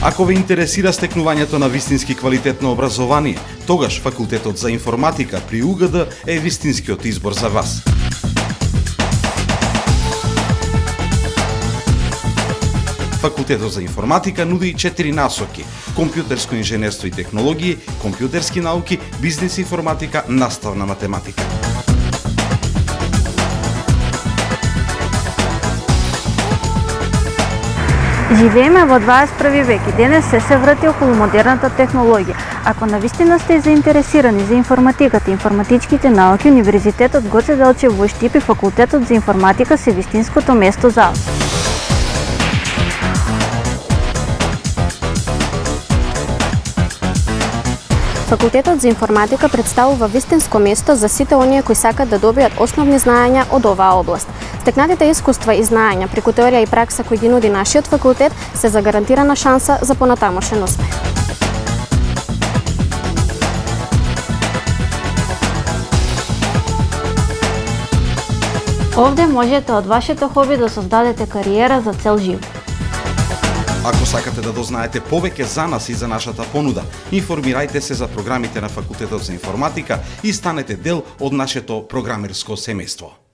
Ако ве интересира стекнувањето на вистински квалитетно образование, тогаш Факултетот за информатика при УГД е вистинскиот избор за вас. Факултетот за информатика нуди 4 насоки: компјутерско инженерство и технологии, компјутерски науки, бизнес информатика, наставна математика. Живееме во 21 век и денес се врати околу модерната технологија. Ако навистина сте заинтересирани за информатиката и информатичките науки, Универзитетот Гоце Делчев во Штип и Факултетот за информатика се вистинското место за вас. Факултетот за информатика представува вистинско место за сите оние кои сакат да добијат основни знаења од оваа област. Стекнатите искуства и знаења преку теорија и пракса кои ги нуди нашиот факултет се за гарантирана шанса за понатамошен успех. Овде можете од вашето хоби да создадете кариера за цел живот. Ако сакате да дознаете повеќе за нас и за нашата понуда, информирајте се за програмите на Факултетот за информатика и станете дел од нашето програмерско семејство.